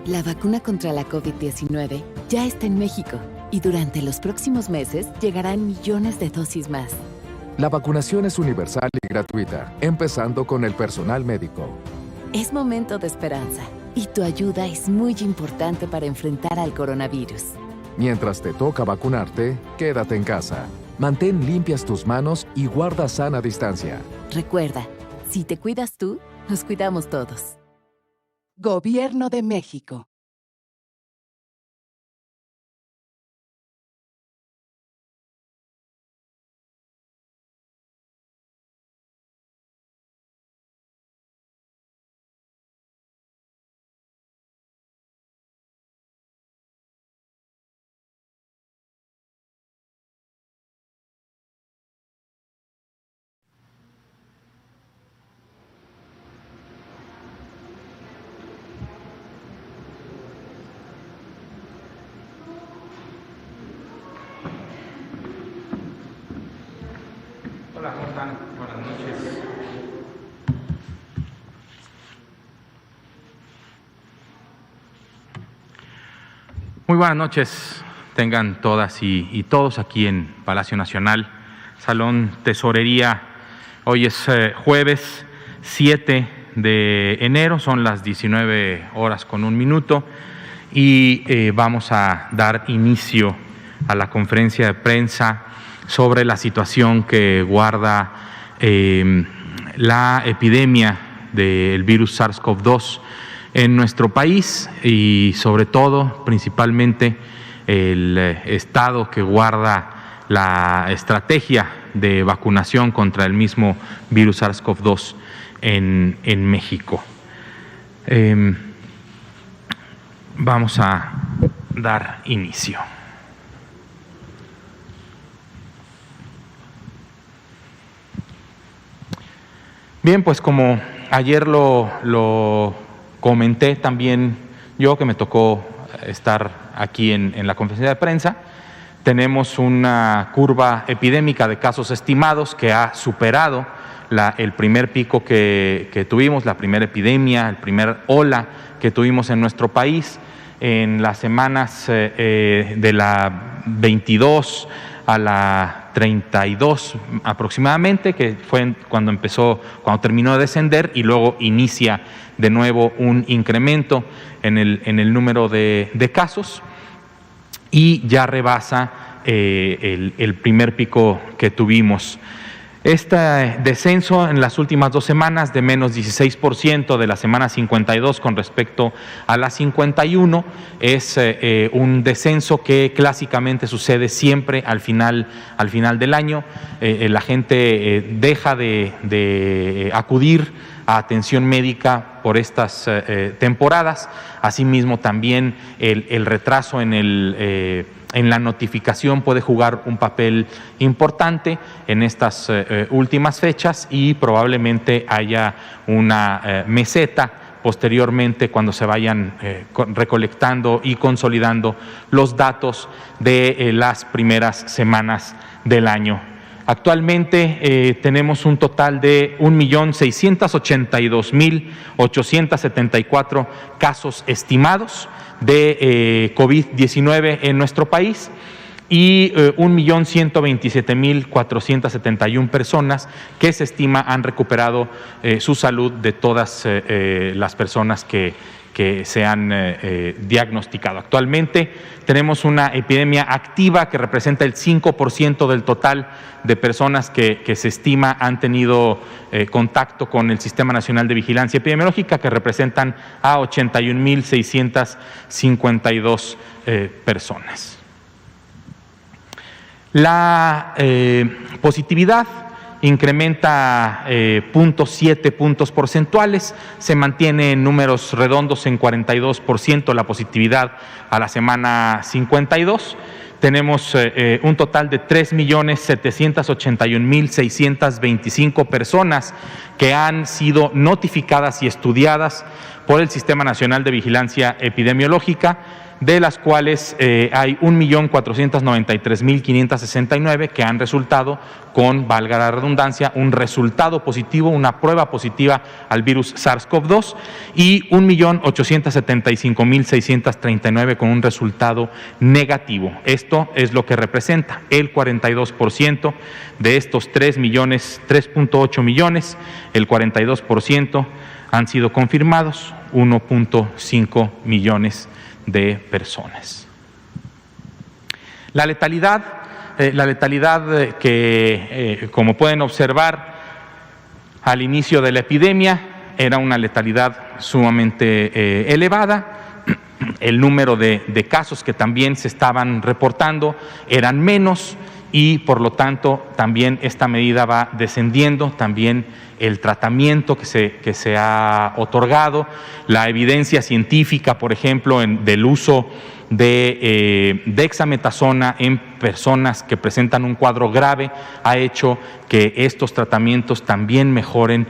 La vacuna contra la COVID-19 ya está en México y durante los próximos meses llegarán millones de dosis más. La vacunación es universal y gratuita, empezando con el personal médico. Es momento de esperanza y tu ayuda es muy importante para enfrentar al coronavirus. Mientras te toca vacunarte, quédate en casa. Mantén limpias tus manos y guarda sana distancia. Recuerda, si te cuidas tú, nos cuidamos todos. Gobierno de México. Hola, ¿cómo están? Buenas noches. Muy buenas noches, tengan todas y todos aquí en Palacio Nacional, Salón Tesorería. Hoy es jueves 7 de enero, son las 19:01 y vamos a dar inicio a la conferencia de prensa sobre la situación que guarda la epidemia del virus SARS-CoV-2 en nuestro país y sobre todo, principalmente, el estado que guarda la estrategia de vacunación contra el mismo virus SARS-CoV-2 en México. Vamos a dar inicio. Bien, pues como ayer lo comenté también yo, que me tocó estar aquí en la conferencia de prensa, tenemos una curva epidémica de casos estimados que ha superado el primer pico que tuvimos, la primera epidemia, el primer ola que tuvimos en nuestro país en las semanas de la 22 a la 32 aproximadamente, que fue cuando terminó de descender y luego inicia de nuevo un incremento en el número de casos y ya rebasa el primer pico que tuvimos. Este descenso en las últimas 2 semanas de menos 16% de la semana 52 con respecto a la 51 es un descenso que clásicamente sucede siempre al final del año. La gente deja de acudir a atención médica por estas temporadas. Asimismo, también el retraso en la notificación puede jugar un papel importante en estas últimas fechas y probablemente haya una meseta posteriormente cuando se vayan recolectando y consolidando los datos de las primeras semanas del año. Actualmente tenemos un total de 1.682.874 casos estimados de COVID-19 en nuestro país y 1.127.471 personas que se estima han recuperado su salud de todas las personas que se han diagnosticado. Actualmente tenemos una epidemia activa que representa el 5% del total de personas que se estima han tenido contacto con el Sistema Nacional de Vigilancia Epidemiológica, que representan a 81.652 personas. La positividad incrementa 0.7 puntos porcentuales, se mantiene en números redondos en 42% la positividad a la semana 52. Tenemos un total de 3.781.625 personas que han sido notificadas y estudiadas por el Sistema Nacional de Vigilancia Epidemiológica de las cuales hay 1.493.569 que han resultado con, valga la redundancia, un resultado positivo, una prueba positiva al virus SARS-CoV-2 y 1.875.639 con un resultado negativo. Esto es lo que representa el 42% de estos 3.8 millones, el 42% han sido confirmados, 1.5 millones de personas. La letalidad que, como pueden observar, al inicio de la epidemia era una letalidad sumamente elevada. El número de casos que también se estaban reportando eran menos y, por lo tanto, también esta medida va descendiendo, también el tratamiento que se ha otorgado, la evidencia científica, por ejemplo, del uso de dexametasona en personas que presentan un cuadro grave, ha hecho que estos tratamientos también mejoren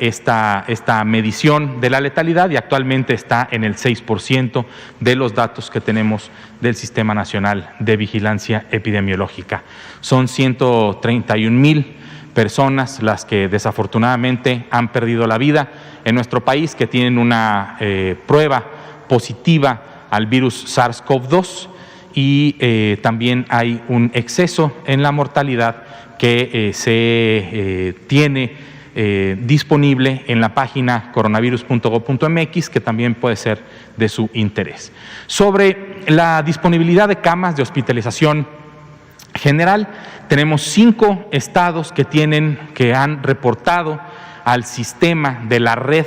esta medición de la letalidad, y actualmente está en el 6% de los datos que tenemos del Sistema Nacional de Vigilancia Epidemiológica. Son 131,000 personas las que desafortunadamente han perdido la vida en nuestro país, que tienen una prueba positiva al virus SARS-CoV-2, y también hay un exceso en la mortalidad que se tiene disponible en la página coronavirus.gov.mx, que también puede ser de su interés. Sobre la disponibilidad de camas de hospitalización general, tenemos 5 estados que han reportado al sistema de la red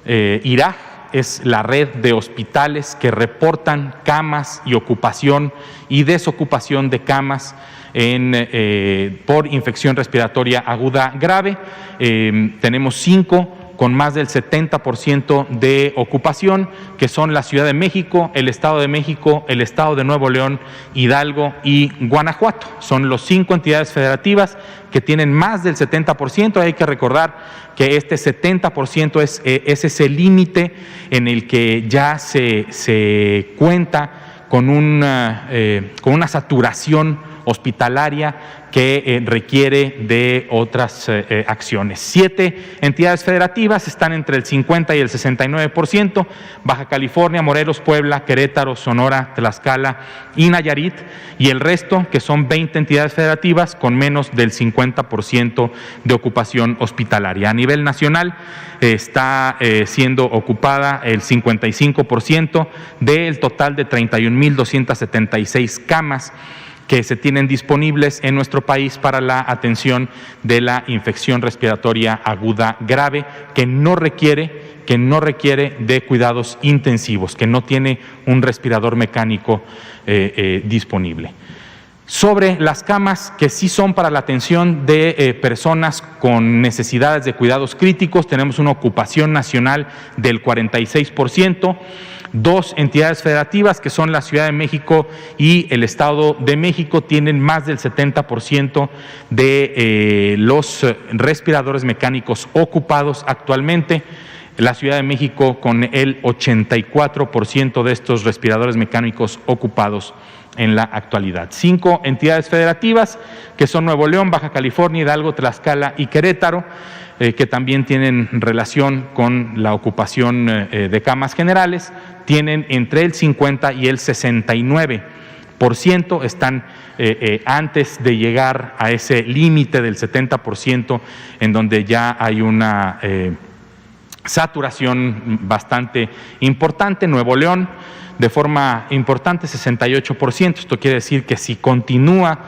IRAG, es la red de hospitales que reportan camas y ocupación y desocupación de camas por infección respiratoria aguda grave. Tenemos 5 con más del 70% de ocupación, que son la Ciudad de México, el Estado de México, el Estado de Nuevo León, Hidalgo y Guanajuato. Son los 5 entidades federativas que tienen más del 70%. Hay que recordar que este 70% es ese límite en el que ya se cuenta con una saturación hospitalaria que requiere de otras acciones. 7 entidades federativas están entre el 50 y el 69%, Baja California, Morelos, Puebla, Querétaro, Sonora, Tlaxcala y Nayarit, y el resto, que son 20 entidades federativas, con menos del 50% de ocupación hospitalaria. A nivel nacional está siendo ocupada el 55% del total de 31,276 camas que se tienen disponibles en nuestro país para la atención de la infección respiratoria aguda grave, que no requiere de cuidados intensivos, que no tiene un respirador mecánico disponible. Sobre las camas que sí son para la atención de personas con necesidades de cuidados críticos, tenemos una ocupación nacional del 46%. 2 entidades federativas, que son la Ciudad de México y el Estado de México, tienen más del 70% de los respiradores mecánicos ocupados actualmente. La Ciudad de México con el 84% de estos respiradores mecánicos ocupados en la actualidad. 5 entidades federativas, que son Nuevo León, Baja California, Hidalgo, Tlaxcala y Querétaro, que también tienen relación con la ocupación de camas generales, tienen entre el 50 y el 69%, están antes de llegar a ese límite del 70%, en donde ya hay una saturación bastante importante. Nuevo León, de forma importante, 68%. Esto quiere decir que si continúa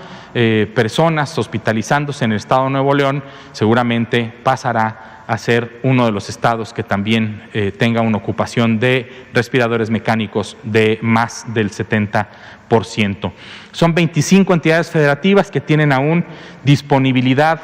personas hospitalizándose en el estado de Nuevo León, seguramente pasará a ser uno de los estados que también tenga una ocupación de respiradores mecánicos de más del 70%. Son 25 entidades federativas que tienen aún disponibilidad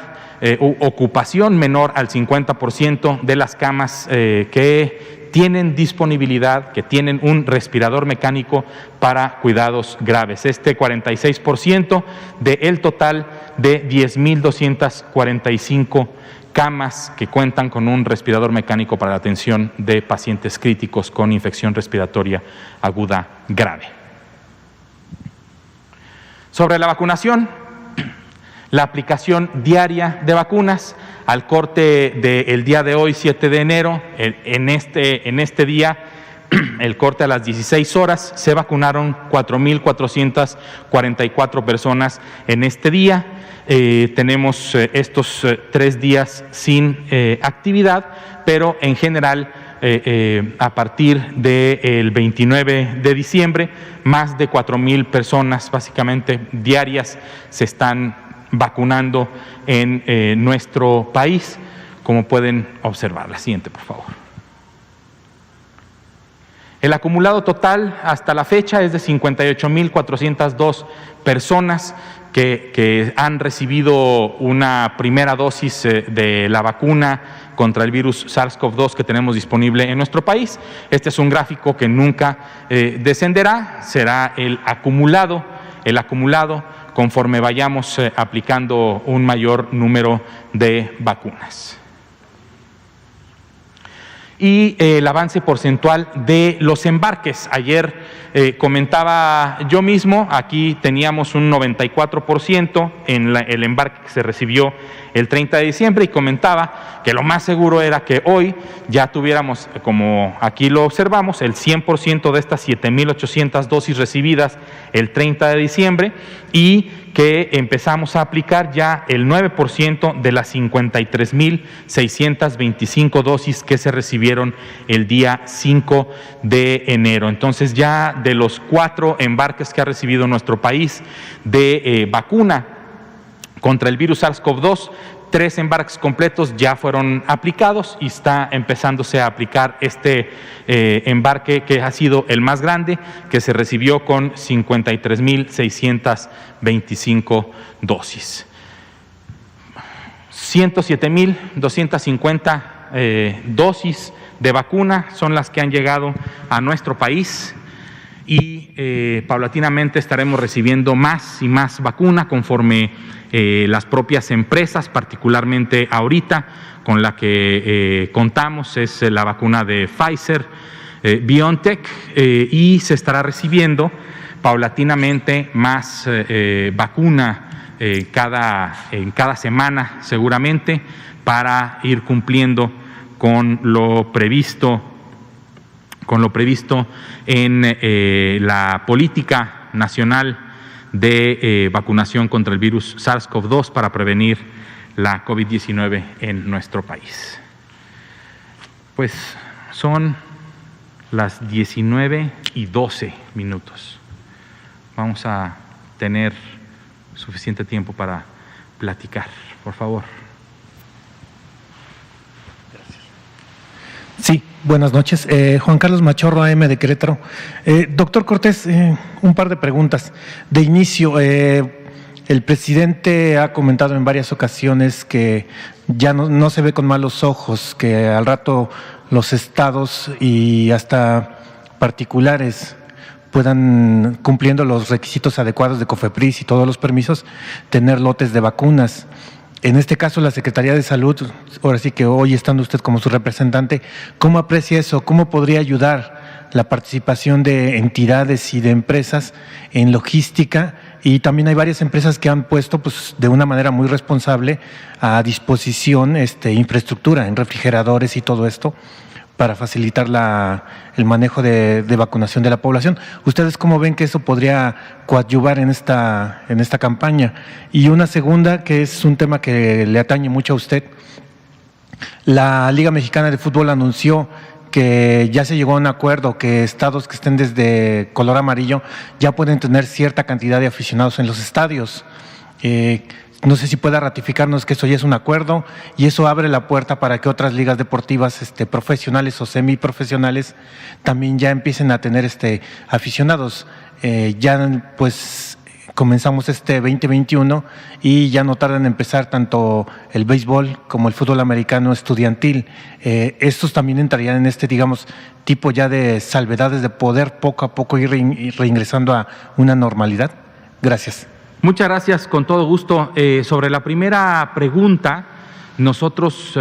ocupación menor al 50% de las camas que tienen disponibilidad, que tienen un respirador mecánico para cuidados graves. 46% del total de 10,245 camas que cuentan con un respirador mecánico para la atención de pacientes críticos con infección respiratoria aguda grave. Sobre la vacunación, la aplicación diaria de vacunas al corte del día de hoy, 7 de enero, en este día, el corte a las 16 horas, se vacunaron 4,444 personas en este día. Tenemos estos 3 días sin actividad, pero en general a partir del 29 de diciembre, más de 4,000 personas básicamente diarias se están vacunando en nuestro país, como pueden observar. La siguiente, por favor. El acumulado total hasta la fecha es de 58,402 personas que han recibido una primera dosis de la vacuna contra el virus SARS-CoV-2 que tenemos disponible en nuestro país. Este es un gráfico que nunca descenderá, será el acumulado conforme vayamos aplicando un mayor número de vacunas. Y el avance porcentual de los embarques. Ayer comentaba yo mismo, aquí teníamos un 94% en el embarque que se recibió el 30 de diciembre y comentaba que lo más seguro era que hoy ya tuviéramos, como aquí lo observamos, el 100% de estas 7,800 dosis recibidas el 30 de diciembre y que empezamos a aplicar ya el 9% de las 53,625 dosis que se recibieron el día 5 de enero. Entonces ya de los 4 embarques que ha recibido nuestro país de vacuna contra el virus SARS-CoV-2, 3 embarques completos ya fueron aplicados y está empezándose a aplicar este embarque que ha sido el más grande, que se recibió con 53,625 dosis. 107,250 dosis de vacuna son las que han llegado a nuestro país y paulatinamente estaremos recibiendo más y más vacuna conforme las propias empresas, particularmente ahorita con la que contamos, es la vacuna de Pfizer, BioNTech, y se estará recibiendo paulatinamente más vacuna en cada semana seguramente para ir cumpliendo con lo previsto en la política nacional de vacunación contra el virus SARS-CoV-2 para prevenir la COVID-19 en nuestro país. Pues son las 19:12. Vamos a tener suficiente tiempo para platicar. Por favor. Sí, buenas noches. Juan Carlos Machorro, AM de Querétaro. Doctor Cortés, un par de preguntas. De inicio, el presidente ha comentado en varias ocasiones que ya no se ve con malos ojos, que al rato los estados y hasta particulares puedan, cumpliendo los requisitos adecuados de COFEPRIS y todos los permisos, tener lotes de vacunas. En este caso, la Secretaría de Salud, ahora sí que hoy estando usted como su representante, ¿cómo aprecia eso? ¿Cómo podría ayudar la participación de entidades y de empresas en logística? Y también hay varias empresas que han puesto, pues, de una manera muy responsable a disposición infraestructura en refrigeradores y todo esto para facilitar el manejo de vacunación de la población. ¿Ustedes cómo ven que eso podría coadyuvar en esta campaña? Y una segunda, que es un tema que le atañe mucho a usted. La Liga Mexicana de Fútbol anunció que ya se llegó a un acuerdo que estados que estén desde color amarillo ya pueden tener cierta cantidad de aficionados en los estadios. No sé si pueda ratificarnos que eso ya es un acuerdo y eso abre la puerta para que otras ligas deportivas profesionales o semiprofesionales también ya empiecen a tener aficionados. Ya pues comenzamos este 2021 y ya no tardan en empezar tanto el béisbol como el fútbol americano estudiantil. ¿Estos también entrarían en este, digamos, tipo ya de salvedades de poder poco a poco ir reingresando a una normalidad? Gracias. Muchas gracias, con todo gusto. Sobre la primera pregunta, nosotros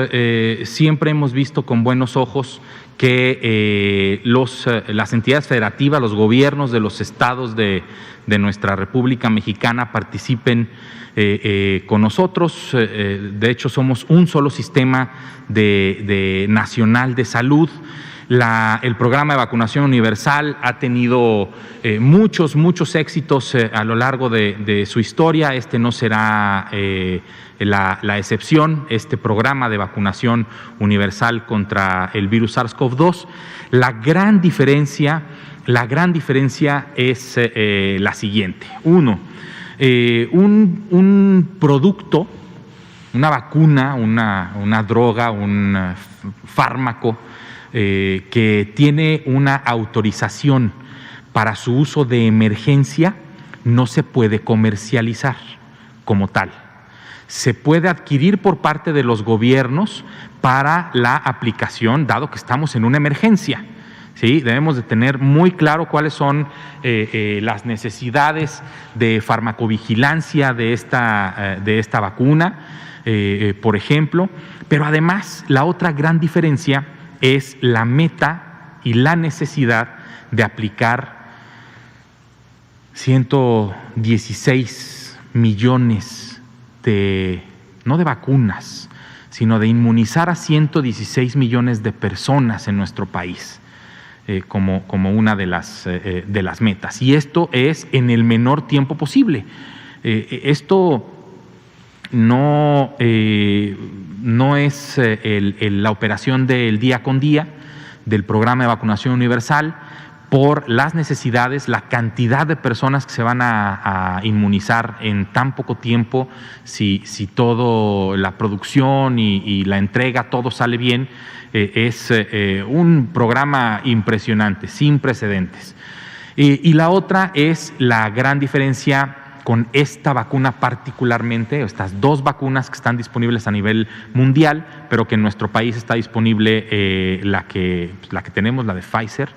siempre hemos visto con buenos ojos que las entidades federativas, los gobiernos de los estados de nuestra República Mexicana participen con nosotros. De hecho, somos un solo sistema nacional de salud. El programa de vacunación universal ha tenido muchos éxitos a lo largo de su historia. Este no será la excepción, este programa de vacunación universal contra el virus SARS-CoV-2. La gran diferencia es la siguiente. Uno, un producto, una vacuna, una droga, un fármaco que tiene una autorización para su uso de emergencia no se puede comercializar como tal. Se puede adquirir por parte de los gobiernos para la aplicación, dado que estamos en una emergencia. ¿Sí? Debemos de tener muy claro cuáles son las necesidades de farmacovigilancia de esta vacuna, por ejemplo. Pero además, la otra gran diferencia es la meta y la necesidad de aplicar 116 millones no de vacunas, sino de inmunizar a 116 millones de personas en nuestro país, como una de las metas. Y esto es en el menor tiempo posible. Esto no es la operación del día con día del programa de vacunación universal, por las necesidades, la cantidad de personas que se van a inmunizar en tan poco tiempo. Si todo, la producción y la entrega, todo sale bien, es un programa impresionante, sin precedentes. Y la otra es la gran diferencia con esta vacuna particularmente, estas dos vacunas que están disponibles a nivel mundial, pero que en nuestro país está disponible la que tenemos, la de Pfizer,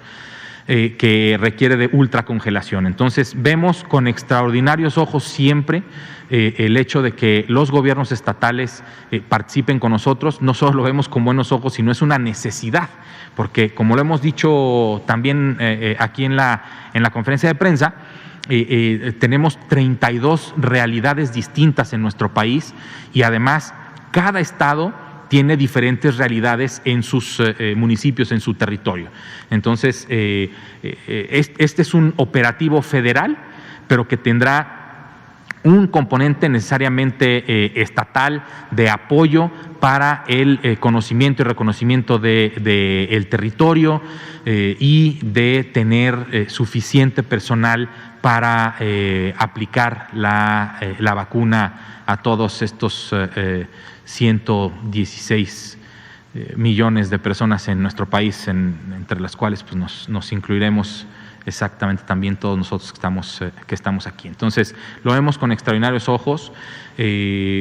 que requiere de ultracongelación. Entonces, vemos con extraordinarios ojos siempre el hecho de que los gobiernos estatales participen con nosotros. No solo lo vemos con buenos ojos, sino es una necesidad, porque como lo hemos dicho también aquí en la conferencia de prensa, tenemos 32 realidades distintas en nuestro país y además cada estado tiene diferentes realidades en sus municipios, en su territorio. Entonces, este es un operativo federal, pero que tendrá un componente necesariamente estatal de apoyo para el conocimiento y reconocimiento del territorio y de tener suficiente personal para aplicar la vacuna a todos estos 116 millones de personas en nuestro país, entre las cuales pues, nos incluiremos exactamente también todos nosotros que estamos aquí. Entonces, lo vemos con extraordinarios ojos.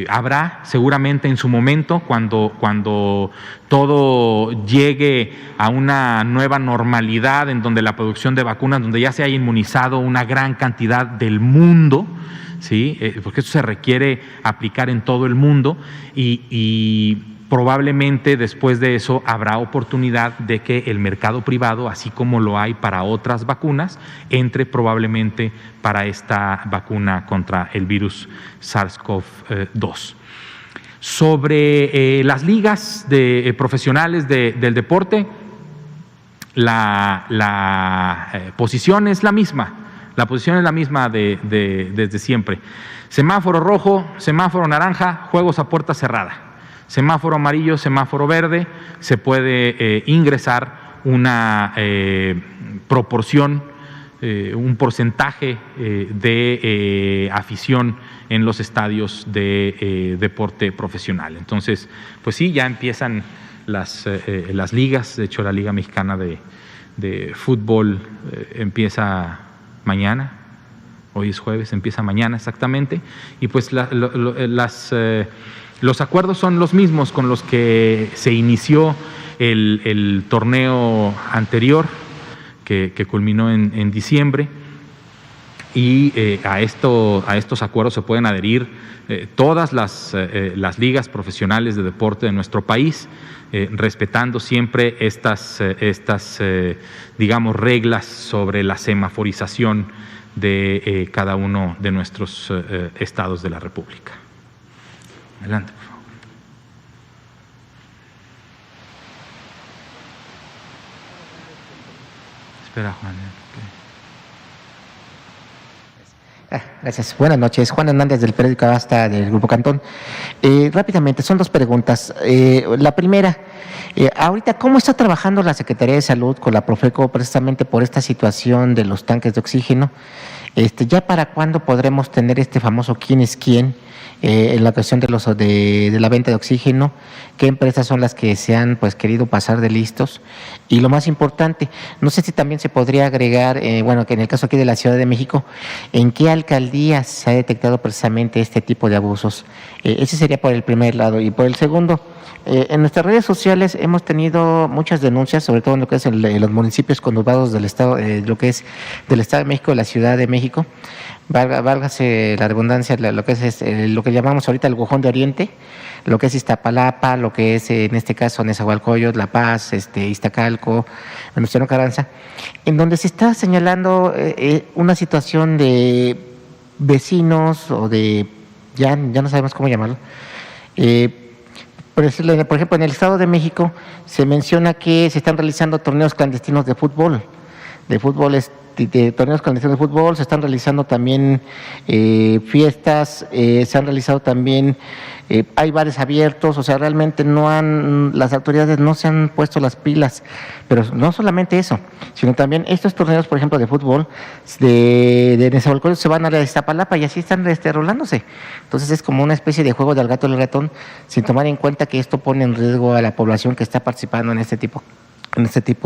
Habrá seguramente en su momento, cuando todo llegue a una nueva normalidad, en donde la producción de vacunas, donde ya se haya inmunizado una gran cantidad del mundo, ¿sí? Porque eso se requiere aplicar en todo el mundo y probablemente después de eso habrá oportunidad de que el mercado privado, así como lo hay para otras vacunas, entre probablemente para esta vacuna contra el virus SARS-CoV-2. Sobre las ligas profesionales del deporte, la posición es la misma. La posición es la misma desde siempre. Semáforo rojo, semáforo naranja, juegos a puerta cerrada. Semáforo amarillo, semáforo verde, se puede ingresar una proporción, un porcentaje de afición en los estadios de deporte profesional. Entonces, pues sí, ya empiezan las ligas. De hecho, la Liga Mexicana de Fútbol empieza mañana, Hoy es jueves, empieza mañana exactamente, y pues los acuerdos son los mismos con los que se inició el torneo anterior, que culminó en diciembre, y a estos acuerdos se pueden adherir todas las ligas profesionales de deporte de nuestro país, respetando siempre estas digamos, reglas sobre la semaforización de cada uno de nuestros estados de la República. Adelante, por favor. Espera, Juan. Gracias. Buenas noches. Juan Hernández, del periódico Hasta, del Grupo Cantón. Rápidamente, son dos preguntas. La primera, ahorita, ¿cómo está trabajando la Secretaría de Salud con la Profeco precisamente por esta situación de los tanques de oxígeno? ¿Ya para cuándo podremos tener este famoso quién es quién en la cuestión de la venta de oxígeno? ¿Qué empresas son las que se han querido pasar de listos? Y lo más importante, no sé si también se podría agregar, que en el caso aquí de la Ciudad de México, ¿en qué alcaldías se ha detectado precisamente este tipo de abusos? Ese sería por el primer lado. Y por el segundo, en nuestras redes sociales hemos tenido muchas denuncias, sobre todo en lo que es los municipios conurbados del Estado, lo que es del Estado de México, la Ciudad de México. Válgase la redundancia, lo que es lo que llamamos ahorita el Gujón de Oriente, lo que es Iztapalapa, lo que es en este caso Nezahualcóyotl, La Paz, Iztacalco, Venustiano Carranza, en donde se está señalando una situación de vecinos o de, ya no sabemos cómo llamarlo. Por ejemplo, en el Estado de México se menciona que se están realizando torneos clandestinos de fútbol, torneos clandestinos de fútbol, se están realizando también fiestas, se han realizado también, hay bares abiertos, o sea, realmente las autoridades no se han puesto las pilas, pero no solamente eso, sino también estos torneos, por ejemplo, de fútbol, de Nezahualcóyotl se van a la de Iztapalapa y así están rolándose. Entonces es como una especie de juego del gato y el ratón, sin tomar en cuenta que esto pone en riesgo a la población que está participando en este tipo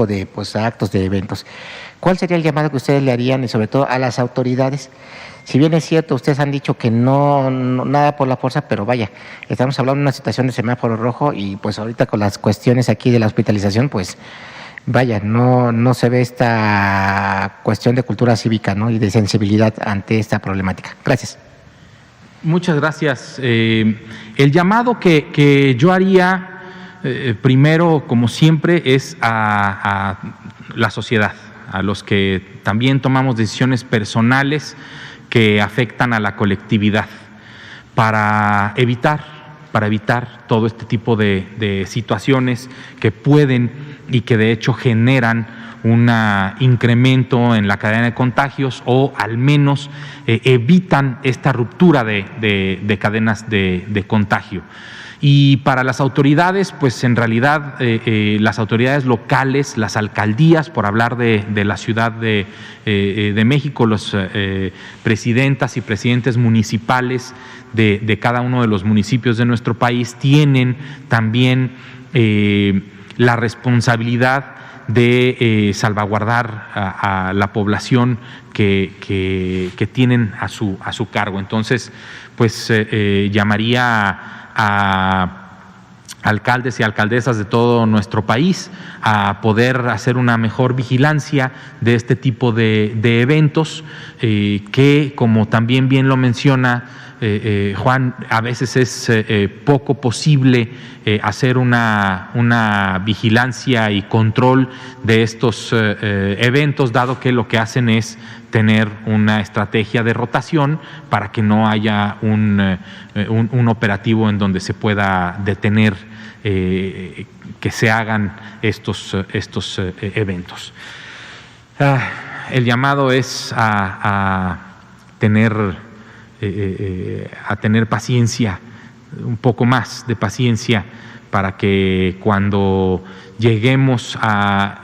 de actos, de eventos. ¿Cuál sería el llamado que ustedes le harían y sobre todo a las autoridades? Si bien es cierto, ustedes han dicho que no nada por la fuerza, pero vaya, estamos hablando de una situación de semáforo rojo y pues ahorita con las cuestiones aquí de la hospitalización, pues vaya, no se ve esta cuestión de cultura cívica, ¿no? Y de sensibilidad ante esta problemática. Gracias. Muchas gracias. El llamado que yo haría primero, como siempre, es a la sociedad, a los que también tomamos decisiones personales que afectan a la colectividad, para evitar todo este tipo de situaciones que pueden y que de hecho generan un incremento en la cadena de contagios o al menos evitan esta ruptura de cadenas de contagio. Y para las autoridades, pues en realidad las autoridades locales, las alcaldías, por hablar de la Ciudad de México, los presidentas y presidentes municipales de cada uno de los municipios de nuestro país tienen también la responsabilidad de salvaguardar a la población que tienen a su cargo. Entonces, pues llamaría a alcaldes y alcaldesas de todo nuestro país a poder hacer una mejor vigilancia de este tipo de eventos que, como también bien lo menciona Juan, a veces es poco posible hacer una vigilancia y control de estos eventos, dado que lo que hacen es tener una estrategia de rotación para que no haya un operativo en donde se pueda detener que se hagan estos eventos. El llamado es a tener paciencia, un poco más de paciencia, para que cuando lleguemos a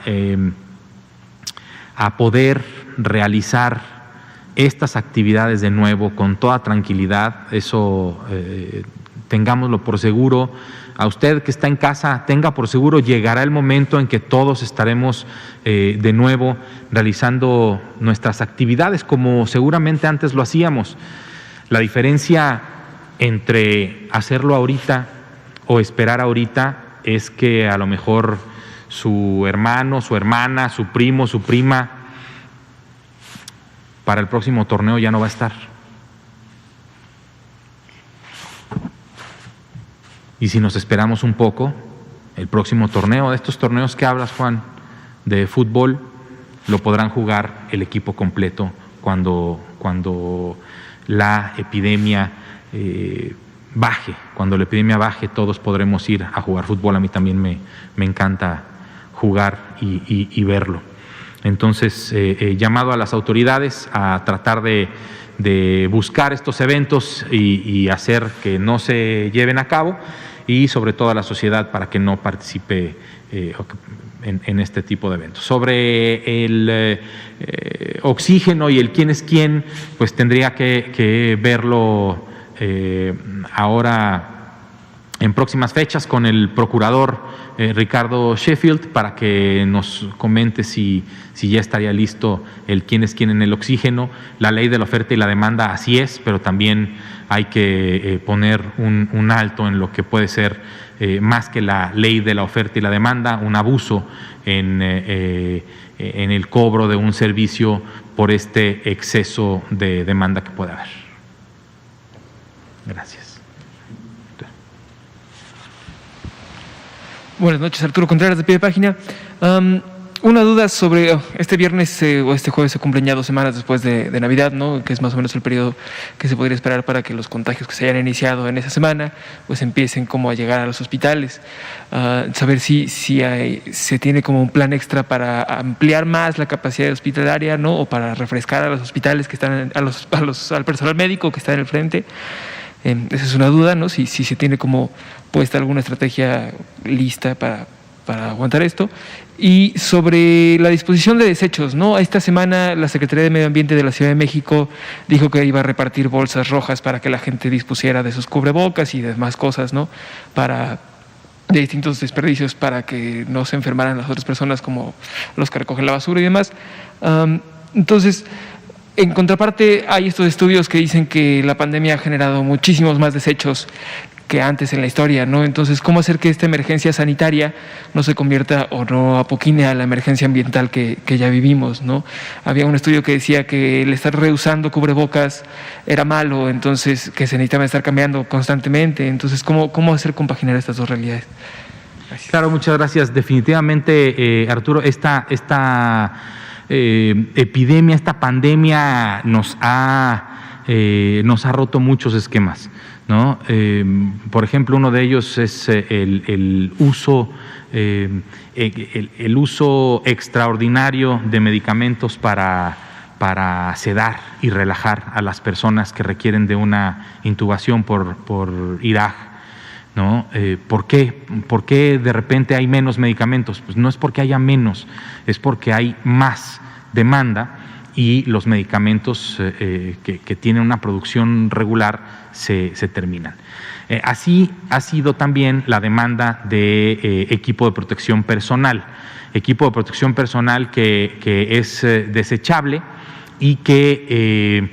poder realizar estas actividades de nuevo con toda tranquilidad, eso tengámoslo por seguro. A usted que está en casa, tenga por seguro, llegará el momento en que todos estaremos de nuevo realizando nuestras actividades como seguramente antes lo hacíamos. La diferencia entre hacerlo ahorita o esperar ahorita es que a lo mejor su hermano, su hermana, su primo, su prima, para el próximo torneo ya no va a estar. Y si nos esperamos un poco, el próximo torneo, de estos torneos que hablas, Juan, de fútbol, lo podrán jugar el equipo completo cuando la epidemia baje. Cuando la epidemia baje, todos podremos ir a jugar fútbol. A mí también me encanta jugar y verlo. Entonces, llamado a las autoridades a tratar de buscar estos eventos y hacer que no se lleven a cabo, y sobre todo a la sociedad para que no participe en este tipo de eventos. Sobre el oxígeno y el quién es quién, pues tendría que verlo ahora en próximas fechas con el procurador Ricardo Sheffield para que nos comente si ya estaría listo el quién es quién en el oxígeno. La ley de la oferta y la demanda así es, pero también hay que poner un alto en lo que puede ser más que la ley de la oferta y la demanda, un abuso en el cobro de un servicio por este exceso de demanda que puede haber. Gracias. Buenas noches, Arturo Contreras de Pie de Página. Una duda sobre este viernes o este jueves se cumplen ya 2 semanas después de Navidad, ¿no? Que es más o menos el periodo que se podría esperar para que los contagios que se hayan iniciado en esa semana pues empiecen como a llegar a los hospitales. Saber si se tiene como un plan extra para ampliar más la capacidad hospitalaria, ¿no? O para refrescar a los hospitales que están al personal médico que está en el frente. Esa es una duda, ¿no? Si se tiene como puesta alguna estrategia lista para aguantar esto. Y sobre la disposición de desechos, ¿no? Esta semana la Secretaría de Medio Ambiente de la Ciudad de México dijo que iba a repartir bolsas rojas para que la gente dispusiera de sus cubrebocas y demás cosas, ¿no? De distintos desperdicios para que no se enfermaran las otras personas, como los que recogen la basura y demás. Entonces, en contraparte, hay estos estudios que dicen que la pandemia ha generado muchísimos más desechos que antes en la historia, ¿no? Entonces, ¿cómo hacer que esta emergencia sanitaria no se convierta o no apoquine a la emergencia ambiental que ya vivimos, ¿no? Había un estudio que decía que el estar reusando cubrebocas era malo, entonces que se necesitaba estar cambiando constantemente. Entonces, ¿cómo hacer compaginar estas dos realidades? Gracias. Claro, muchas gracias. Definitivamente, Arturo, esta epidemia, esta pandemia nos ha roto muchos esquemas, ¿no? Por ejemplo, uno de ellos es el uso extraordinario de medicamentos para sedar y relajar a las personas que requieren de una intubación por IRAG, ¿no? ¿Por qué de repente hay menos medicamentos? Pues no es porque haya menos, es porque hay más demanda y los medicamentos que tienen una producción regular se terminan. Así ha sido también la demanda de equipo de protección personal. Equipo de protección personal que es desechable y que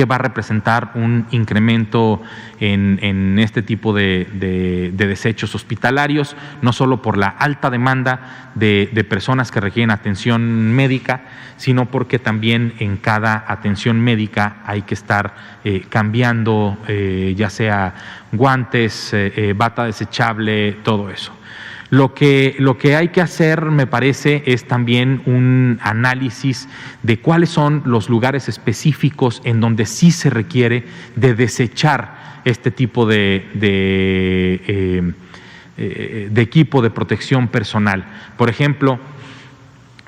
va a representar un incremento en este tipo de desechos hospitalarios, no solo por la alta demanda de personas que requieren atención médica, sino porque también en cada atención médica hay que estar cambiando, ya sea guantes, bata desechable, todo eso. Lo que hay que hacer, me parece, es también un análisis de cuáles son los lugares específicos en donde sí se requiere de desechar este tipo de equipo de protección personal. Por ejemplo,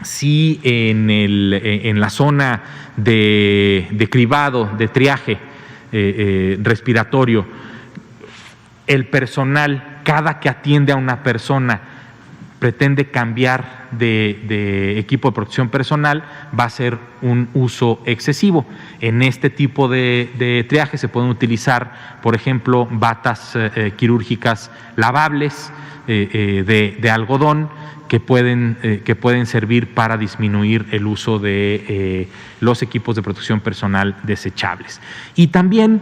si en la zona de cribado, de triaje respiratorio, el personal, cada que atiende a una persona, pretende cambiar de equipo de protección personal, va a ser un uso excesivo. En este tipo de triaje se pueden utilizar, por ejemplo, batas quirúrgicas lavables de algodón que pueden servir para disminuir el uso de los equipos de protección personal desechables. Y también,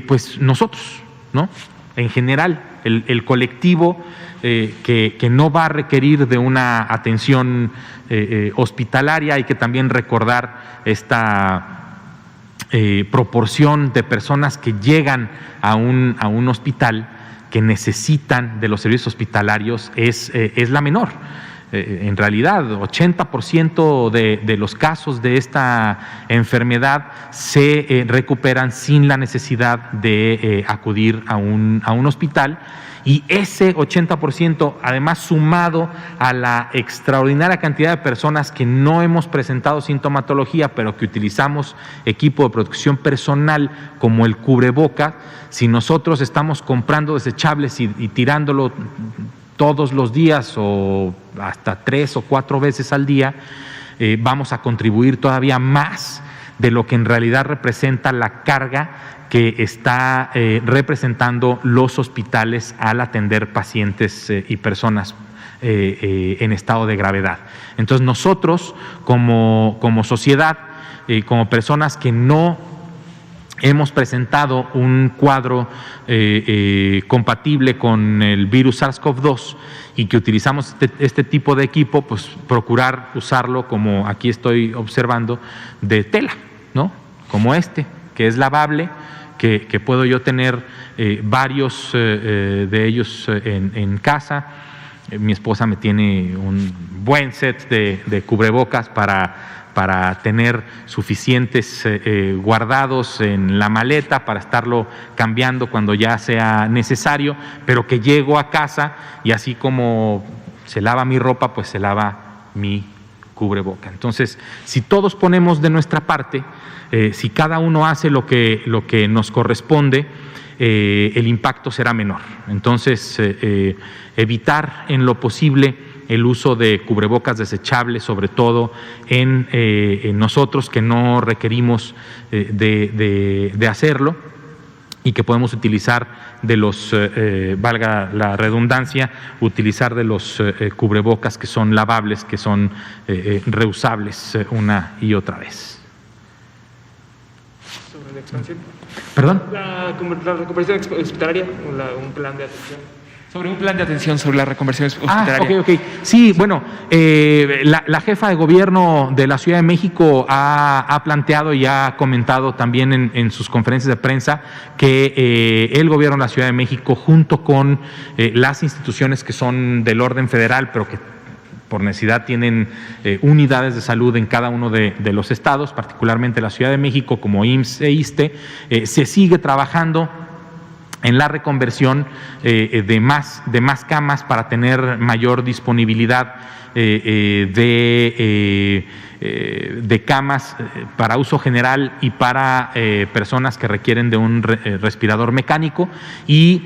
pues nosotros, ¿no? En general, el colectivo que no va a requerir de una atención hospitalaria. Hay que también recordar esta proporción de personas que llegan a un hospital que necesitan de los servicios hospitalarios es la menor. En realidad, 80% de los casos de esta enfermedad se recuperan sin la necesidad de acudir a un hospital. Y ese 80%, además sumado a la extraordinaria cantidad de personas que no hemos presentado sintomatología, pero que utilizamos equipo de protección personal como el cubreboca, si nosotros estamos comprando desechables y tirándolo todos los días o hasta 3 o 4 veces al día, vamos a contribuir todavía más de lo que en realidad representa la carga que está representando los hospitales al atender pacientes y personas en estado de gravedad. Entonces nosotros como sociedad, como personas que no hemos presentado un cuadro compatible con el virus SARS-CoV-2 y que utilizamos este tipo de equipo, pues procurar usarlo, como aquí estoy observando, de tela, ¿no? Como que es lavable, que puedo yo tener varios de ellos en casa. Mi esposa me tiene un buen set de cubrebocas para tener suficientes guardados en la maleta para estarlo cambiando cuando ya sea necesario, pero que llego a casa y así como se lava mi ropa, pues se lava mi cubreboca. Entonces, si todos ponemos de nuestra parte, si cada uno hace lo que nos corresponde, el impacto será menor. Entonces, evitar en lo posible el uso de cubrebocas desechables, sobre todo en nosotros que no requerimos de hacerlo y que podemos utilizar de los, valga la redundancia, utilizar de los cubrebocas que son lavables, que son reusables una y otra vez. Sobre la expansión. ¿Perdón? La reconversión hospitalaria, un plan de atención. Sobre un plan de atención sobre la reconversión hospitalaria. Ok. Sí, bueno, la jefa de gobierno de la Ciudad de México ha planteado y ha comentado también en sus conferencias de prensa que el gobierno de la Ciudad de México, junto con las instituciones que son del orden federal, pero que por necesidad tienen unidades de salud en cada uno de los estados, particularmente la Ciudad de México, como IMSS e ISSSTE, se sigue trabajando en la reconversión de más camas para tener mayor disponibilidad de camas para uso general y para personas que requieren de un respirador mecánico, y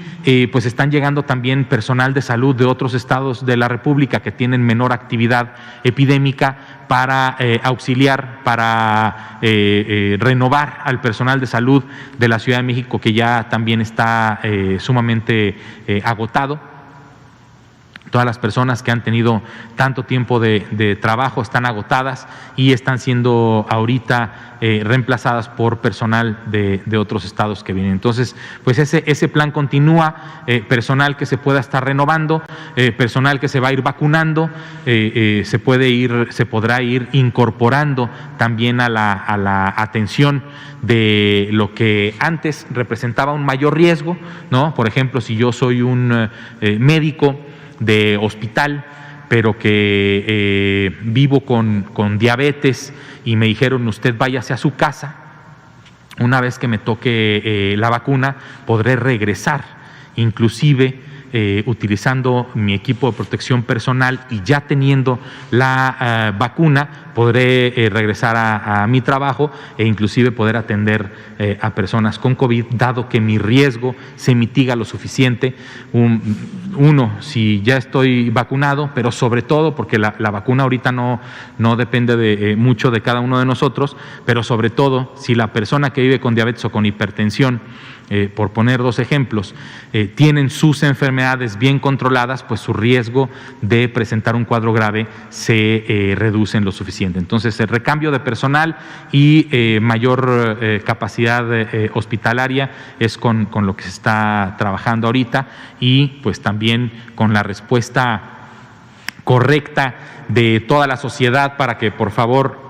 pues están llegando también personal de salud de otros estados de la República que tienen menor actividad epidémica para auxiliar, para renovar al personal de salud de la Ciudad de México, que ya también está sumamente agotado. Todas las personas que han tenido tanto tiempo de trabajo están agotadas y están siendo ahorita reemplazadas por personal de otros estados que vienen. Entonces, pues ese plan continúa, personal que se pueda estar renovando, personal que se va a ir vacunando, se podrá ir incorporando también a la atención de lo que antes representaba un mayor riesgo, ¿no? Por ejemplo, si yo soy un médico de hospital, pero que vivo con diabetes y me dijeron usted váyase a su casa, una vez que me toque la vacuna podré regresar, inclusive utilizando mi equipo de protección personal y ya teniendo la vacuna, podré regresar a mi trabajo e inclusive poder atender a personas con COVID, dado que mi riesgo se mitiga lo suficiente. Uno, si ya estoy vacunado, pero sobre todo porque la vacuna ahorita no depende de mucho de cada uno de nosotros, pero sobre todo si la persona que vive con diabetes o con hipertensión, por poner dos ejemplos, tienen sus enfermedades bien controladas, pues su riesgo de presentar un cuadro grave se reduce en lo suficiente. Entonces, el recambio de personal y mayor capacidad hospitalaria es con lo que se está trabajando ahorita, y pues también con la respuesta correcta de toda la sociedad para que por favor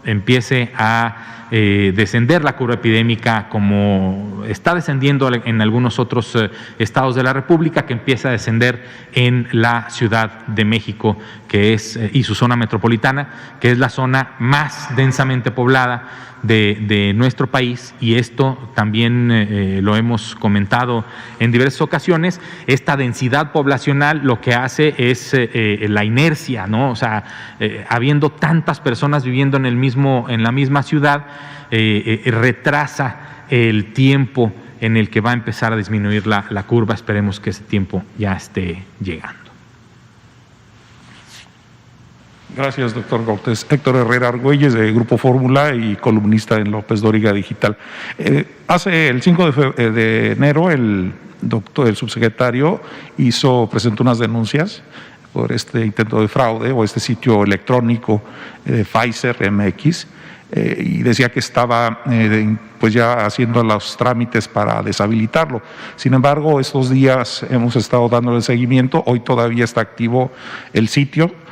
empiece a descender la curva epidémica como está descendiendo en algunos otros estados de la República, que empieza a descender en la Ciudad de México, que es y su zona metropolitana, que es la zona más densamente poblada de nuestro país, y esto también lo hemos comentado en diversas ocasiones. Esta densidad poblacional lo que hace es la inercia, ¿no? O sea, habiendo tantas personas viviendo en la misma ciudad, retrasa el tiempo en el que va a empezar a disminuir la curva. Esperemos que ese tiempo ya esté llegando. Gracias, doctor Cortés. Héctor Herrera Argüelles, de Grupo Fórmula y columnista en López Dóriga Digital. Hace el 5 de enero el subsecretario presentó unas denuncias por este intento de fraude o este sitio electrónico de Pfizer MX, y decía que estaba pues ya haciendo los trámites para deshabilitarlo. Sin embargo, estos días hemos estado dándole seguimiento. Hoy todavía está activo el sitio.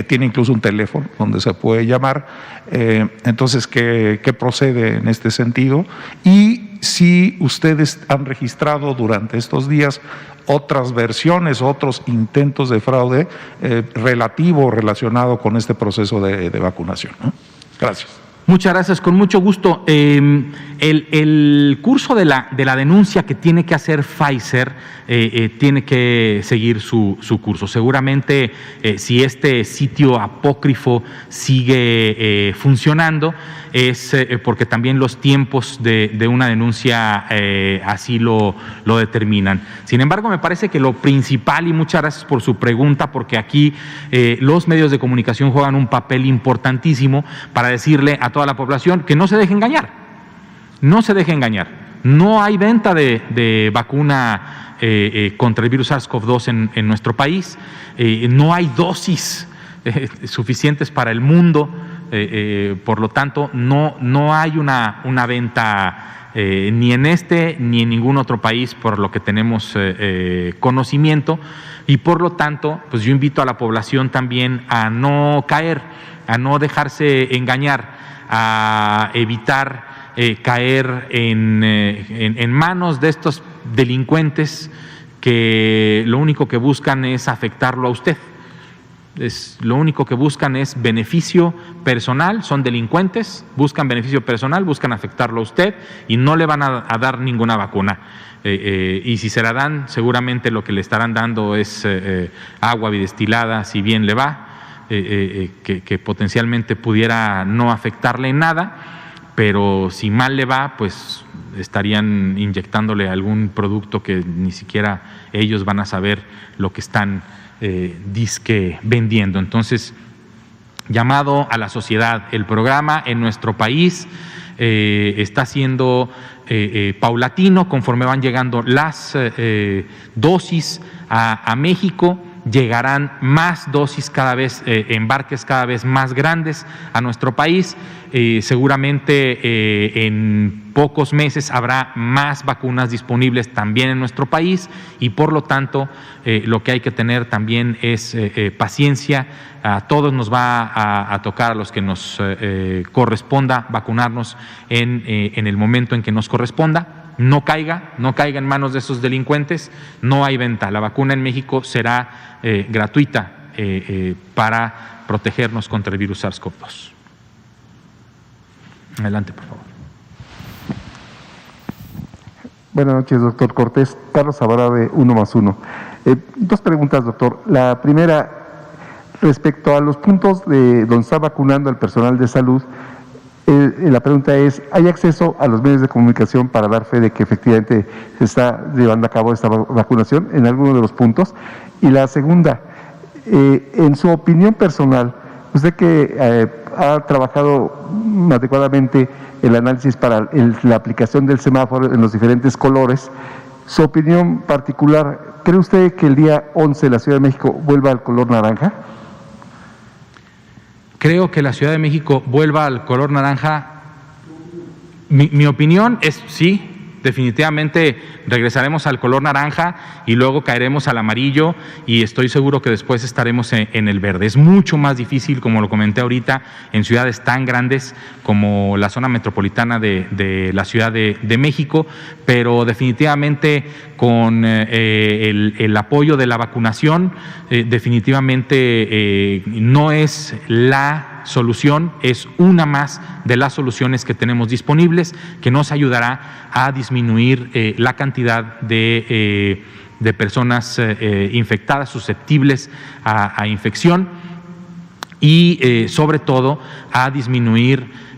Tiene incluso un teléfono donde se puede llamar. Entonces, ¿qué procede en este sentido? Y si ustedes han registrado durante estos días otras versiones, otros intentos de fraude relacionado con este proceso de vacunación, ¿no? Gracias. Muchas gracias, con mucho gusto. El curso de la denuncia que tiene que hacer Pfizer tiene que seguir su curso. Seguramente si este sitio apócrifo sigue funcionando es porque también los tiempos de una denuncia así lo determinan. Sin embargo, me parece que lo principal, y muchas gracias por su pregunta, porque aquí los medios de comunicación juegan un papel importantísimo para decirle a toda la población que no se deje engañar. No se deje engañar. No hay venta de vacuna contra el virus SARS-CoV-2 en nuestro país. No hay dosis suficientes para el mundo. Por lo tanto, no hay una venta ni en este ni en ningún otro país, por lo que tenemos conocimiento. Y por lo tanto, pues yo invito a la población también a no caer, a no dejarse engañar, a evitar caer en manos de estos delincuentes que lo único que buscan es afectarlo a usted. Lo único que buscan es beneficio personal, son delincuentes, buscan beneficio personal, buscan afectarlo a usted y no le van a dar ninguna vacuna. Y si se la dan, seguramente lo que le estarán dando es agua bidestilada, si bien le va, que potencialmente pudiera no afectarle en nada, pero si mal le va, pues estarían inyectándole algún producto que ni siquiera ellos van a saber lo que están disque vendiendo. Entonces, llamado a la sociedad, el programa en nuestro país está siendo paulatino, conforme van llegando las dosis a México. Llegarán más dosis cada vez, embarques cada vez más grandes a nuestro país. Seguramente en pocos meses habrá más vacunas disponibles también en nuestro país, y por lo tanto lo que hay que tener también es paciencia. A todos nos va a tocar, a los que nos corresponda, vacunarnos en el momento en que nos corresponda. No caiga en manos de esos delincuentes. No hay venta. La vacuna en México será gratuita para protegernos contra el virus SARS-CoV-2. Adelante, por favor. Buenas noches, doctor Cortés. Carlos Abarave, 1+1. Dos preguntas, doctor. La primera, respecto a los puntos donde está vacunando al personal de salud, la pregunta es, ¿hay acceso a los medios de comunicación para dar fe de que efectivamente se está llevando a cabo esta vacunación en alguno de los puntos? Y la segunda, en su opinión personal, usted que ha trabajado adecuadamente el análisis para la aplicación del semáforo en los diferentes colores, su opinión particular, ¿cree usted que el día 11 la Ciudad de México vuelva al color naranja? Creo que la Ciudad de México vuelva al color naranja. Mi opinión es sí. Definitivamente regresaremos al color naranja y luego caeremos al amarillo y estoy seguro que después estaremos en el verde. Es mucho más difícil, como lo comenté ahorita, en ciudades tan grandes como la zona metropolitana de la Ciudad de México, pero definitivamente con el apoyo de la vacunación, definitivamente no es la solución, es una más de las soluciones que tenemos disponibles que nos ayudará a disminuir la cantidad de personas infectadas, susceptibles a infección y sobre todo a disminuir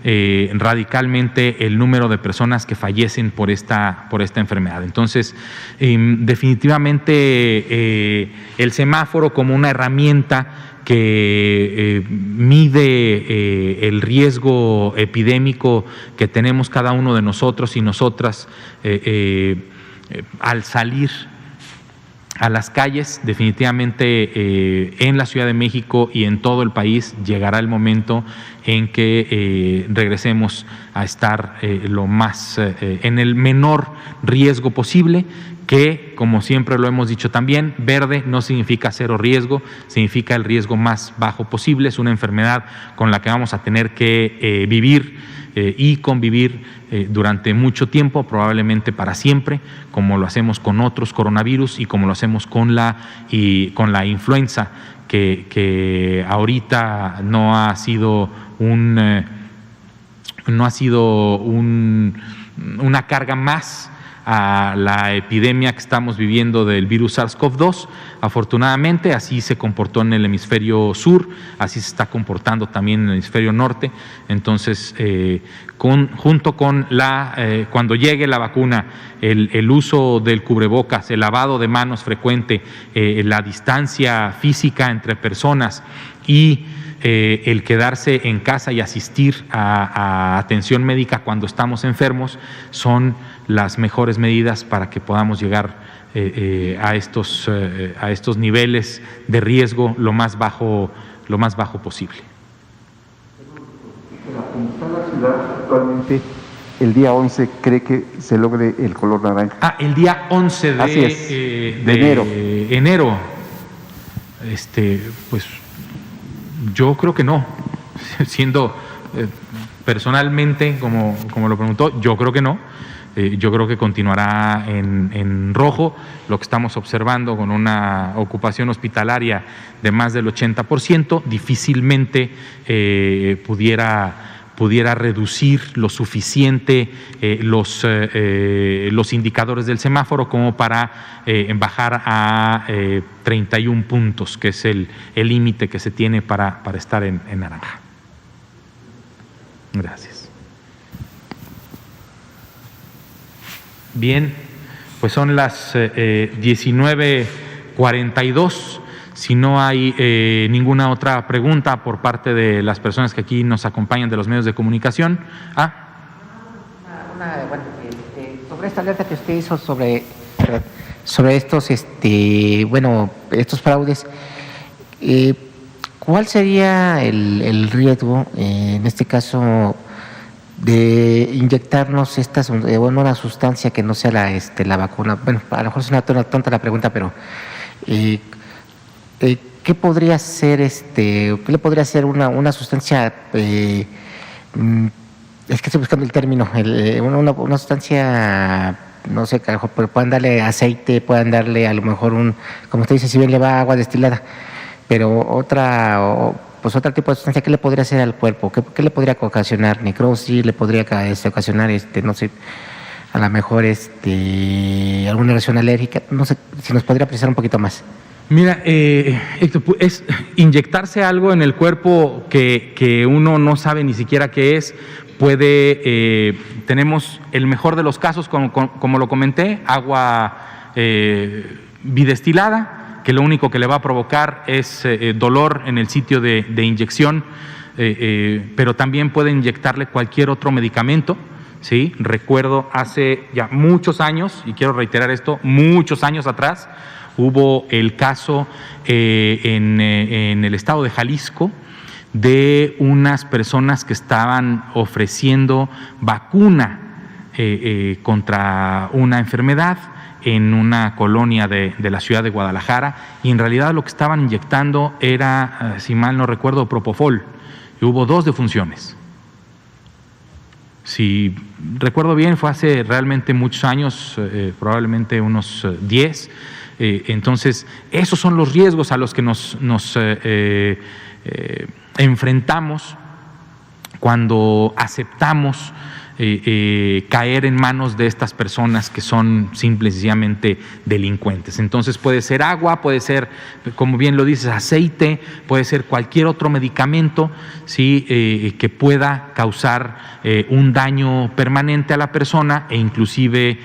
radicalmente el número de personas que fallecen por esta enfermedad. Entonces, definitivamente el semáforo como una herramienta que mide el riesgo epidémico que tenemos cada uno de nosotros y nosotras al salir a las calles, definitivamente en la Ciudad de México y en todo el país llegará el momento en que regresemos a estar lo más en el menor riesgo posible, que como siempre lo hemos dicho también, verde no significa cero riesgo, significa el riesgo más bajo posible. Es una enfermedad con la que vamos a tener que vivir y convivir durante mucho tiempo, probablemente para siempre, como lo hacemos con otros coronavirus y como lo hacemos con la influenza, que ahorita no ha sido una carga más a la epidemia que estamos viviendo del virus SARS-CoV-2. Afortunadamente, así se comportó en el hemisferio sur, así se está comportando también en el hemisferio norte. Entonces, junto con cuando llegue la vacuna, el uso del cubrebocas, el lavado de manos frecuente, la distancia física entre personas y el quedarse en casa y asistir a atención médica cuando estamos enfermos son las mejores medidas para que podamos llegar a estos niveles de riesgo lo más bajo posible. Actualmente, el día 11 cree que se logre el color naranja. El día 11 de enero. Pues yo creo que no. Siendo personalmente, como lo preguntó, yo creo que no. Yo creo que continuará en rojo. Lo que estamos observando con una ocupación hospitalaria de más del 80%, difícilmente pudiera reducir lo suficiente los indicadores del semáforo como para bajar a 31 puntos, que es el límite que se tiene para estar en naranja. Gracias. Bien, pues son las 19:42. Si no hay ninguna otra pregunta por parte de las personas que aquí nos acompañan de los medios de comunicación. Sobre esta alerta que usted hizo sobre estos, estos fraudes, ¿cuál sería el riesgo, en este caso, de inyectarnos una sustancia que no sea la vacuna? Bueno, a lo mejor es una tonta la pregunta, pero ¿qué podría ser ¿qué le podría hacer una sustancia? Es que estoy buscando el término, una sustancia, no sé, que a lo mejor puedan darle aceite, puedan darle a lo mejor como usted dice, si bien le va agua destilada, pero otro tipo de sustancia, ¿qué le podría hacer al cuerpo? ¿Qué le podría ocasionar? ¿Necrosis? ¿Le podría ocasionar, no sé, a lo mejor alguna reacción alérgica. No sé si nos podría precisar un poquito más. Mira, Héctor, es inyectarse algo en el cuerpo que uno no sabe ni siquiera qué es. Tenemos el mejor de los casos, como lo comenté, agua bidestilada, que lo único que le va a provocar es dolor en el sitio de inyección, pero también puede inyectarle cualquier otro medicamento. ¿Sí? Recuerdo hace ya muchos años, y quiero reiterar esto, muchos años atrás, hubo el caso en el estado de Jalisco de unas personas que estaban ofreciendo vacuna contra una enfermedad en una colonia de la ciudad de Guadalajara, y en realidad lo que estaban inyectando era, si mal no recuerdo, propofol, y hubo 2 defunciones. Si recuerdo bien, fue hace realmente muchos años, probablemente unos 10. Entonces, esos son los riesgos a los que nos enfrentamos cuando aceptamos caer en manos de estas personas que son simple y sencillamente delincuentes. Entonces puede ser agua, puede ser, como bien lo dices, aceite, puede ser cualquier otro medicamento, ¿sí? Que pueda causar un daño permanente a la persona e inclusive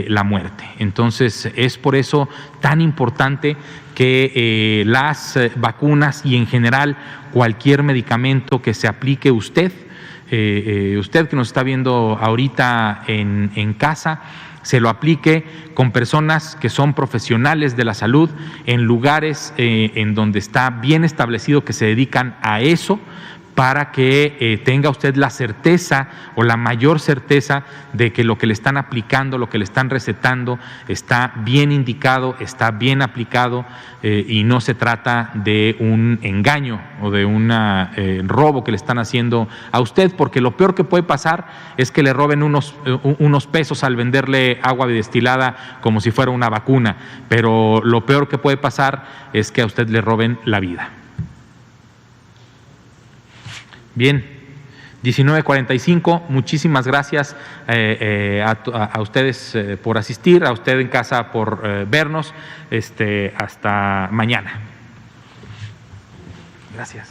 la muerte. Entonces es por eso tan importante que las vacunas y en general cualquier medicamento que se aplique usted que nos está viendo ahorita en casa, se lo aplique con personas que son profesionales de la salud, en lugares en donde está bien establecido que se dedican a eso, para que tenga usted la certeza o la mayor certeza de que lo que le están aplicando, lo que le están recetando, está bien indicado, está bien aplicado y no se trata de un engaño o de un robo que le están haciendo a usted, porque lo peor que puede pasar es que le roben unos pesos al venderle agua destilada como si fuera una vacuna, pero lo peor que puede pasar es que a usted le roben la vida. Bien, 19:45, muchísimas gracias a ustedes por asistir, a usted en casa por vernos, hasta mañana. Gracias.